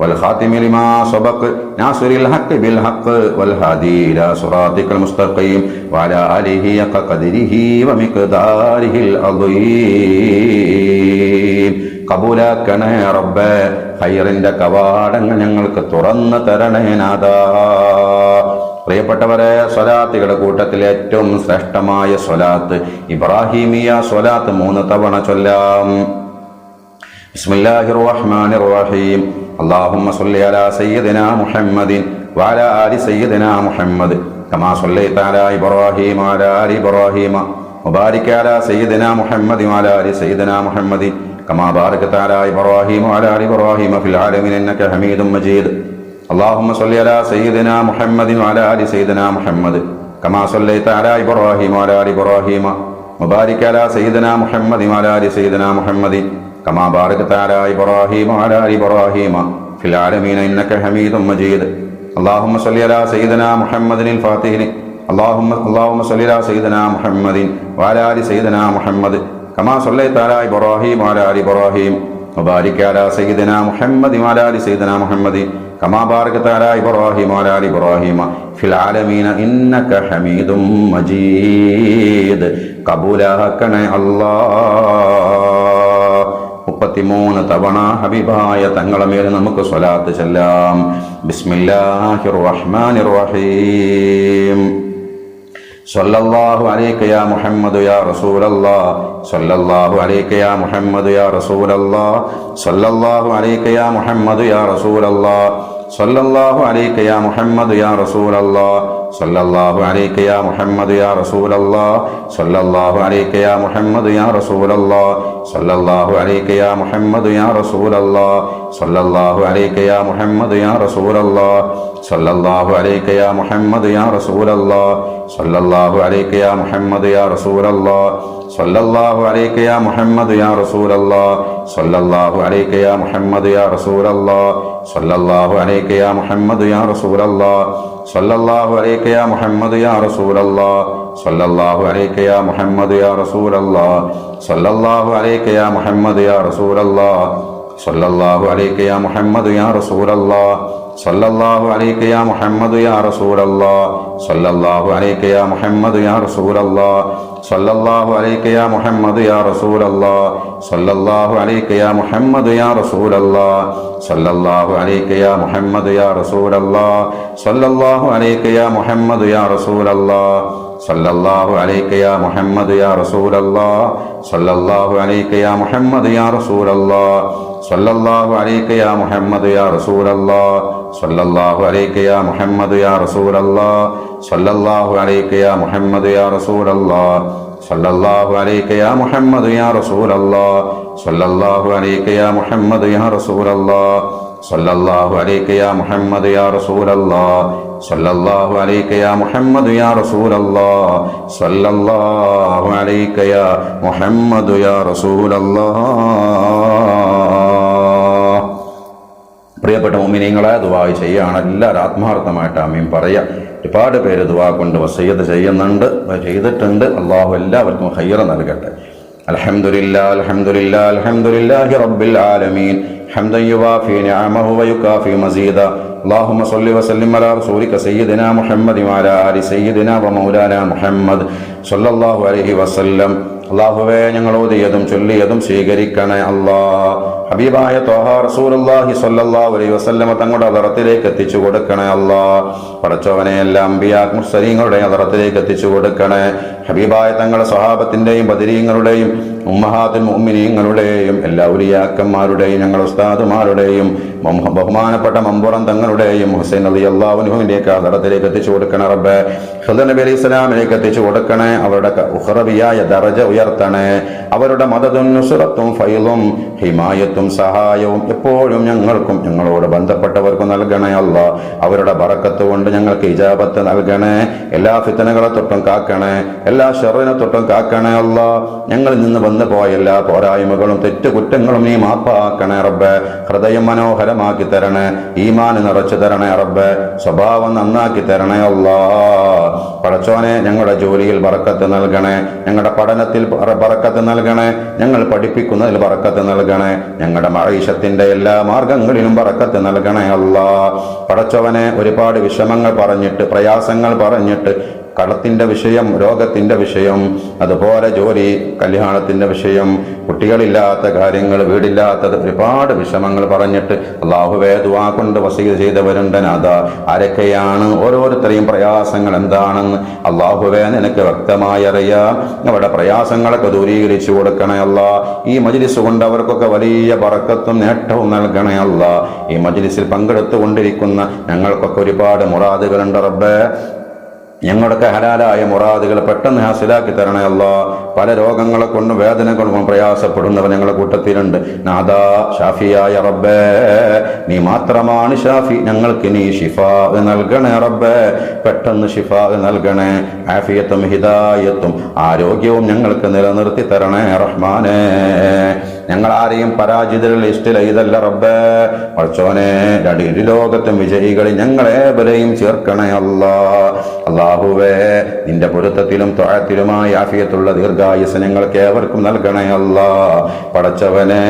والخاتم لما سبق ناصر الحق بالحق والهادي إلى صراطك المستقيم وعلى آله حق قدره ومقداره العظيم കബൂലാക്കണേ റബ്ബേ. ഖൈറിന്റെ കവാടങ്ങൾ ഞങ്ങൾക്ക് തുറന്നു തരണേ നാഥാ. പ്രിയപ്പെട്ടവരെ, സ്വലാത്തുകളുടെ കൂട്ടത്തിൽ ഏറ്റവും ശ്രേഷ്ഠമായ സ്വലാത്ത് ഇബ്രാഹിമിയ സ്വലാത്ത് 3 തവണ ചൊല്ലാം. ബിസ്മില്ലാഹിർ റഹ്മാനിർ റഹീം. അല്ലാഹുമ്മ സ്വല്ലി അലാ സയ്യിദിനാ മുഹമ്മദിൻ വഅലാ ആലി സയ്യിദിനാ മുഹമ്മദ് കമാ സ്വല്ലൈത അലാ ഇബ്രാഹീമ വഅലാ ആലി ഇബ്രാഹീമ വബാരിക് അലാ സയ്യിദിനാ മുഹമ്മദിൻ വഅലാ ആലി സയ്യിദിനാ മുഹമ്മദിൻ കമാ ബാരക്ത അലാ ഇബ്രാഹീമ വഅലാ ആലി ഇബ്രാഹീമ ഫിൽ ആലമീൻ ഇന്നക ഹമീദും മജീദ്. اللهم صل على سيدنا محمد وعلى آل سيدنا محمد كما صليت على إبراهيم وعلى آل إبراهيم وبارك على سيدنا محمد وعلى آل سيدنا محمد كما باركت على إبراهيم وعلى آل إبراهيم في العالمين إنك حميد مجيد. اللهم صل على سيدنا محمد الفاتح اللهم صل على سيدنا محمد وعلى آل سيدنا محمد كما صليت على إبراهيم وعلى آل إبراهيم وبارك على سيدنا محمد وعلى آل سيدنا محمد كما باركت على إبراهيم وعلى آل إبراهيم في العالمين إنك حميد مجيد. കബൂലാക്കണേ അല്ലാഹ്. 33 തവണ ഹബീബായ തങ്ങളുടെ മേൽ നമുക്ക് സ്വലാത്ത് ചൊല്ലാം. ബിസ്മില്ലാഹിർ റഹ്മാനിർ റഹീം. സല്ലല്ലാഹു അലൈക യാ മുഹമ്മദ് യാ റസൂലല്ലാഹ് സല്ലല്ലാഹു അലൈക യാ മുഹമ്മദ് യാ റസൂലല്ലാഹ് സല്ലല്ലാഹു അലൈക യാ മുഹമ്മദ് യാ റസൂലല്ലാഹ് സല്ലല്ലാഹു അലൈക യാ മുഹമ്മദ് യാ റസൂലല്ലാഹ് സല്ലല്ലാഹു അലൈക യാ മുഹമ്മദ് യാ റസൂലല്ലാഹ് സല്ലല്ലാഹു അലൈക യാ മുഹമ്മദ് യാ റസൂലല്ലാഹ് സല്ലല്ലാഹു അലൈക യാ മുഹമ്മദ് യാ റസൂലല്ലാഹ് സല്ലല്ലാഹു അലൈക യാ മുഹമ്മദ് യാ റസൂലല്ലാഹ് സല്ലല്ലാഹു അലൈക യാ മുഹമ്മദ് യാ റസൂലല്ലാഹ് സല്ലല്ലാഹു അലൈക യാ മുഹമ്മദ് യാ റസൂലല്ലാഹ് സല്ലല്ലാഹു അലൈക യാ മുഹമ്മദ് യാ റസൂലല്ലാഹ് സല്ലല്ലാഹു അലൈക യാ മുഹമ്മദ് യാ റസൂലല്ലാഹ് സല്ലല്ലാഹു അലൈക യാ മുഹമ്മദ് യാ റസൂലല്ലാഹ് സല്ലല്ലാഹു അലൈക യാ മുഹമ്മദ് യാ റസൂലല്ലാഹ് സല്ലല്ലാഹു അലൈക യാ മുഹമ്മദ് യാ റസൂലല്ലാഹ് സല്ലല്ലാഹു അലൈക യാ മുഹമ്മദ് യാ റസൂലല്ലാഹ് സല്ലല്ലാഹു അലൈക യാ മുഹമ്മദ് യാ റസൂലല്ലാഹ് സല്ലല്ലാഹു അലൈക യാ മുഹമ്മദ് യാ റസൂലല്ലാഹ് സല്ലല്ലാഹു അലൈക യാ മുഹമ്മദ് യാ റസൂലല്ലാഹ് സല്ലല്ലാഹു അലൈക യാ മുഹമ്മദ് യാ റസൂലല്ലാഹ് സല്ലല്ലാഹു അലൈക യാ മുഹമ്മദ് യാ റസൂലല്ലാഹ് സല്ലല്ലാഹു അലൈക യാ മുഹമ്മദ് യാ റസൂലല്ലാഹ് സല്ലല്ലാഹു അലൈക യാ മുഹമ്മദ് യാ റസൂലല്ലാഹ് സല്ലല്ലാഹു അലൈക യാ മുഹമ്മദ് യാ റസൂലല്ലാഹ് സല്ലല്ലാഹു അലൈക യാ മുഹമ്മദ് യാ റസൂലല്ലാഹ് സല്ലല്ലാഹു അലൈക യാ മുഹമ്മദ് യാ റസൂലല്ലാഹ് സല്ലല്ലാഹു അലൈക യാ മുഹമ്മദ് യാ റസൂലല്ലാഹ് സല്ലല്ലാഹു അലൈക യാ മുഹമ്മദ് യാ റസൂലല്ലാഹ് സല്ലല്ലാഹു അലൈക യാ മുഹമ്മദ് യാ റസൂലല്ലാഹ് സല്ലല്ലാഹു അലൈക യാ മുഹമ്മദ് യാ റസൂലല്ലാഹ് സല്ലല്ലാഹു അലൈക യാ മുഹമ്മദ് യാ റസൂലല്ലാഹ് സല്ലല്ലാഹു അലൈക യാ മുഹമ്മദ് യാ റസൂലല്ലാഹ് സല്ലല്ലാഹു അലൈക യാ മുഹമ്മദ് യാ റസൂലല്ലാഹ്. പ്രിയപ്പെട്ട മുഅ്മിനീങ്ങളെ, ദുആ ചെയ്യാണ് എല്ലാവരും ആത്മാർത്ഥമായിട്ട് ആമീൻ പറയാം. ഒരുപാട് പേര് ദുആ കൊണ്ട് വസിയ്യത്ത് ചെയ്യുന്നുണ്ട്, ചെയ്തിട്ടുണ്ട്. അല്ലാഹു എല്ലാവർക്കും ഖൈർ നൽകട്ടെ. അൽഹംദുലില്ലാഹ് അൽഹംദുലില്ലാഹ് അൽഹംദുലില്ലാഹി റബ്ബിൽ ആലമീൻ ഹംദൻ യുവാഫി നിഅമഹു വയുകാഫി മസീദാ. اللهم صل وسلم على رسولك سيدنا محمد وعلى آل سيدنا ومولانا محمد صلى الله عليه وسلم. അല്ലാഹുവേ, ഞങ്ങൾ ഓതിയതും ചൊല്ലിയതും സ്വീകരിക്കണേ അല്ലാഹ്. ഹബീബായ ത്വാഹ റസൂലുള്ളാഹി സ്വല്ലല്ലാഹു അലൈഹി വസല്ലമ തങ്ങളുടെ ഹദറത്തിലേക്ക് എത്തിച്ചു കൊടുക്കണേ അല്ലാഹ്. പടച്ചവനെ, എല്ലാ അംബിയാ മുർസലീങ്ങളുടെ ഹദറത്തിലേക്ക് എത്തിച്ചു കൊടുക്കണേ. ഹബീബായ തങ്ങളുടെ സ്വഹാബത്തിന്റെയും ബദരീങ്ങളുടെയും ഉമ്മഹാത്തുൽ മുഅ്മിനീങ്ങളുടെയും എല്ലാ ഉലിയാക്കന്മാരുടെയും ഞങ്ങളുടെ ഉസ്താദുമാരുടെയും ബഹുമാനപ്പെട്ട മമ്പുറം തങ്ങളുടെയും ഹുസൈൻ റളിയല്ലാഹു അൻഹുവിന്റെയൊക്കെ ഹദറത്തിലേക്ക് എത്തിച്ചു കൊടുക്കണേ റബ്ബേ. ഖുദർ നബി അലൈഹി സ്വലാമിലേക്ക് എത്തിച്ചു കൊടുക്കണേ. അവരുടെ ഉഖറവിയായ ദറജ ഉയർത്തണേ. അവരുടെ മദദും നുസ്റത്തും ഫൈളും ഹിമായത്തും സഹായവും എപ്പോഴും ഞങ്ങൾക്കും ഞങ്ങളോട് ബന്ധപ്പെട്ടവർക്കും നൽകണേ അല്ലാഹ്. അവരുടെ ബറക്കത്ത് കൊണ്ട് ഞങ്ങൾക്ക് ഇജാബത്ത് നൽകണേ. എല്ലാ ഫിത്നകളെ തൊട്ടും കാക്കണേ, എല്ലാ ശർറിനെ തൊട്ടും കാക്കണേ അല്ലാഹ്. ഞങ്ങളിൽ നിന്ന് വന്നു പോയ എല്ലാ പോരായ്മകളും തെറ്റുകുറ്റങ്ങളും നീ മാപ്പാക്കണേ റബ്ബേ. ഹൃദയം മനോഹരമാക്കി തരണേ, ഈമാൻ നിറച്ചു തരണേ റബ്ബേ, സ്വഭാവം നന്നാക്കി തരണേ അല്ലാ. പടച്ചോനെ, ഞങ്ങളുടെ ജോലിയിൽ ബറക്കത്ത് നൽകണേ, ഞങ്ങളുടെ പഠനത്തിൽ ബറക്കത്ത് നൽകണേ, ഞങ്ങൾ പഠിപ്പിക്കുന്നതിൽ ബറക്കത്ത് നൽകണേ, ഞങ്ങളുടെ മഈശത്തിന്റെ എല്ലാ മാർഗങ്ങളിലും ബറക്കത്ത് നൽകണേ അല്ലാ. പടച്ചവനെ, ഒരുപാട് വിഷമങ്ങൾ പറഞ്ഞിട്ട്, പ്രയാസങ്ങൾ പറഞ്ഞിട്ട്, കടത്തിന്റെ വിഷയം, രോഗത്തിന്റെ വിഷയം, അതുപോലെ ജോലി, കല്യാണത്തിന്റെ വിഷയം, കുട്ടികളില്ലാത്ത കാര്യങ്ങൾ, വീടില്ലാത്തത്, ഒരുപാട് വിഷമങ്ങൾ പറഞ്ഞിട്ട് അല്ലാഹുവേ ദുആ കൊണ്ട് വസീയത്ത് ചെയ്തവരുണ്ട് നാഥ. ആരൊക്കെയാണ്, ഓരോരുത്തരെയും പ്രയാസങ്ങൾ എന്താണെന്ന് അല്ലാഹുവേ നിനക്ക് വ്യക്തമായി അറിയാം. അവരുടെ പ്രയാസങ്ങളൊക്കെ ദൂരീകരിച്ചു കൊടുക്കണേ അല്ലാ. ഈ മജ്ലിസ് കൊണ്ട് അവർക്കൊക്കെ വലിയ ബറക്കത്തും നേട്ടവും നൽകണേ അല്ലാ. ഈ മജ്ലിസിൽ പങ്കെടുത്തുകൊണ്ടിരിക്കുന്ന ഞങ്ങൾക്കൊക്കെ ഒരുപാട് മുറാദുകളുണ്ട് റബ്ബേ. ഞങ്ങളുടെയൊക്കെ ഹലാലായ മുറാദുകൾ പെട്ടെന്ന് ഹാസിലാക്കി തരണേ അല്ലാ. പല രോഗങ്ങളെ കൊണ്ടും വേദനകൾ കൊണ്ടും പ്രയാസപ്പെടുന്നവർ ഞങ്ങളുടെ കൂട്ടത്തിലുണ്ട് നാദാ. ഷാഫിയായ റബ്ബേ, നീ മാത്രമാണ് ഷാഫി. ഞങ്ങൾക്ക് നീ ഷിഫാ നൽകണേ റബ്ബേ, പെട്ടെന്ന് ഷിഫാ നൽകണേ. ആഫിയത്തും ഹിദായത്തും ആരോഗ്യവും ഞങ്ങൾക്ക് നിലനിർത്തി തരണേ റഹ്മാനേ. ഞങ്ങൾ ആരെയും പരാജിതരുടെ ലിസ്റ്റിൽ എഴുതല്ല റബ്ബേ. പടച്ചോനെ, ലോകത്തും വിജയികളിൽ ഞങ്ങളേവരെയും ചേർക്കണേ അല്ലാ. അല്ലാഹുവേ, നിന്റെ പൊരുത്തത്തിലും ത്വഅത്തിലുമായി ആഫിയത്തുള്ള ദീർഘായുസ് ഞങ്ങൾക്ക് ഏവർക്കും നൽകണേ അല്ലാ. പടച്ചവനെ,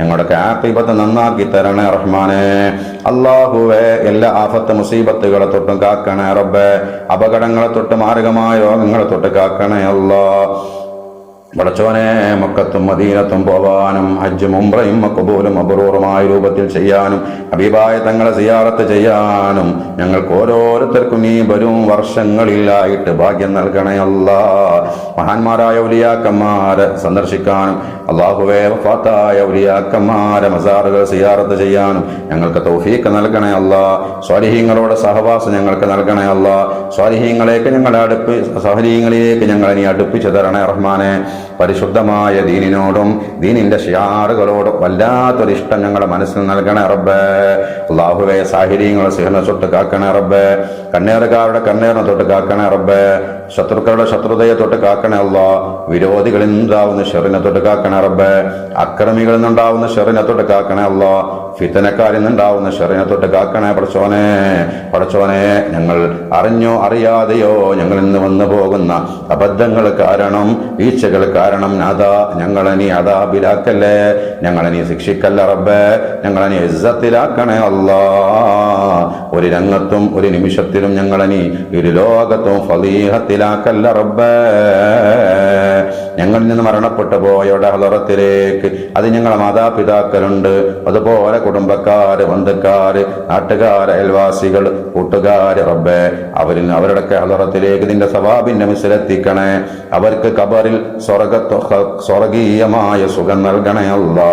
ഞങ്ങളുടെ ആഖിബത്ത് നന്നാക്കി തരണേ റഹ്മാനെ. അല്ലാഹുവേ, എല്ലാ ആഫത്ത് മുസീബത്തുകളെ തൊട്ടും കാക്കണേ റബ്ബേ. അപകടങ്ങളെ തൊട്ട്, മാരകമായ രോഗങ്ങളെ തൊട്ട് കാക്കണേ അല്ലാ. പടച്ചോനെ, മക്കത്തും മദീനത്തും പോവാനും ഹജ്ജും ഉംറയും മഖബൂലും മബ്റൂറുമായ രൂപത്തിൽ ചെയ്യാനും ഹബീബായ തങ്ങളെ സിയാറത്ത് ചെയ്യാനും ഞങ്ങൾക്ക് ഓരോരുത്തർക്കും നീ വരും വർഷങ്ങളിലായിട്ട് ഭാഗ്യം നൽകണേ അല്ലാ. മഹാന്മാരായ ഔലിയാക്കന്മാരെ സന്ദർശിക്കാനും അല്ലാഹുവേ വഫാത്തായ ഔലിയാക്കന്മാരെ മസാറുകൾ സിയാറത്ത് ചെയ്യാനും ഞങ്ങൾക്ക് തൗഫീഖ് നൽകണേ അല്ലാ. സ്വാലിഹീങ്ങളോട് സഹവാസം ഞങ്ങൾക്ക് നൽകണേ അല്ലാ. സ്വാലിഹീങ്ങളിലേക്ക് ഞങ്ങളെ നീ അടുപ്പിച്ചു തരണേ റഹ്മാനെ. പരിശുദ്ധമായ ദീനിനോടും ദീനിന്റെ ഷിയാറുകളോടും വല്ലാത്തൊരിഷ്ടം ഞങ്ങളുടെ മനസ്സിൽ നൽകണേ റബ്ബേ. അല്ലാഹുവേ, സാഹിര്യങ്ങളെ സിഹറിനെ തൊട്ട് കാക്കണേ റബ്ബേ. കണ്ണേറുകാരുടെ കണ്ണേറിനെ തൊട്ട് കാക്കണേ റബ്ബേ. ശത്രുക്കളുടെ ശത്രുതയെ തൊട്ട് കാക്കണേ അല്ലാ. വിരോധികളിൽ നിന്നുണ്ടാവുന്ന ഷെറിനെ തൊട്ട് കാക്കണേ റബ്ബേ. അക്രമികളിൽ നിന്നുണ്ടാവുന്ന ഷെറിനെ തൊട്ട് കാക്കണേ അല്ലാ. ഫിത്തനക്കാരിൽ നിന്നുണ്ടാവുന്ന ഷെറിനെ തൊട്ട് കാക്കണേ പടച്ചോനെ. പടച്ചോനെ, ഞങ്ങൾ അറിഞ്ഞോ അറിയാതെയോ ഞങ്ങളിൽ നിന്ന് വന്നു പോകുന്ന അബദ്ധങ്ങൾ കാരണം, വീഴ്ചകൾ കാരണം നാദാ, ഞങ്ങളെ നീ അദാബിലാക്കല്ലേ, ഞങ്ങളെ നീ ശിക്ഷിക്കല്ല റബ്ബേ. ഞങ്ങളെ നീ ഇസ്സത്തിലാക്കണേ അല്ലാ. ഒരു രംഗത്തും ഒരു നിമിഷത്തിലും ഞങ്ങളെ നീ ഒരു ലോകത്തും ഫളീഹത്തിലാക്കല്ല റബ്ബേ. ഞങ്ങളിൽ നിന്ന് മരണപ്പെട്ടു പോയവരുടെ ഹളറത്തിലേക്ക്, അത് ഞങ്ങളെ മാതാപിതാക്കളുണ്ട്, അതുപോലെ കുടുംബക്കാര്, ബന്ധുക്കാര്, നാട്ടുകാര്, അയൽവാസികൾ, കൂട്ടുകാര് റബ്ബേ, അവരുടെയൊക്കെ ഹളറത്തിലേക്ക് നിന്റെ സവാബിന്റെ മിസിലെത്തിക്കണേ. അവർക്ക് ഖബറിൽ സ്വർഗീയമായ സുഖം നൽകണേ അല്ലാ.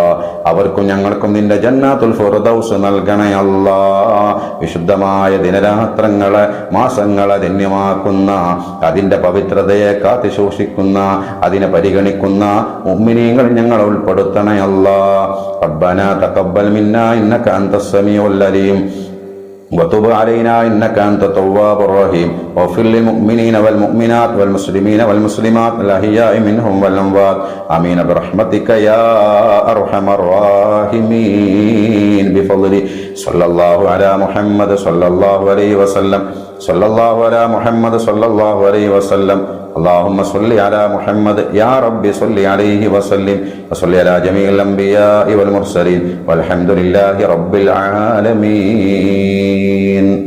അവർക്കും ഞങ്ങൾക്കും നിന്റെ ജന്നാത്തുൽ ഫിർദൗസ് നൽകണേ അല്ലാ. വിശുദ്ധമായ ദിനരാത്രങ്ങളെ, മാസങ്ങളെ ധന്യമാക്കുന്ന, അതിന്റെ പവിത്രതയെ കാത്തുസൂക്ഷിക്കുന്ന, അതിനെ പരിഗണിക്കുന്ന മുഅ്മിനീങ്ങൾ ഞങ്ങളെ ഉൾപ്പെടുത്തണേ അല്ലാ. റബ്ബനാ തഖബ്ബൽ മിന്നാ ഇന്നക അൻതസ് സമീഉൽ അലീം وتب علينا إنك أنت التواب الرحيم واغفر للمؤمنين والمؤمنات والمسلمين والمسلمات الأحياء منهم والأموات آمين برحمتك يا أرحم الراحمين بفضل صلى الله على محمد صلى الله عليه وسلم صلى الله على محمد صلى الله عليه وسلم اللهم صل على محمد يا رب صل عليه وسلم وصل على جميع الأنبياء والمرسلين والحمد لله رب العالمين.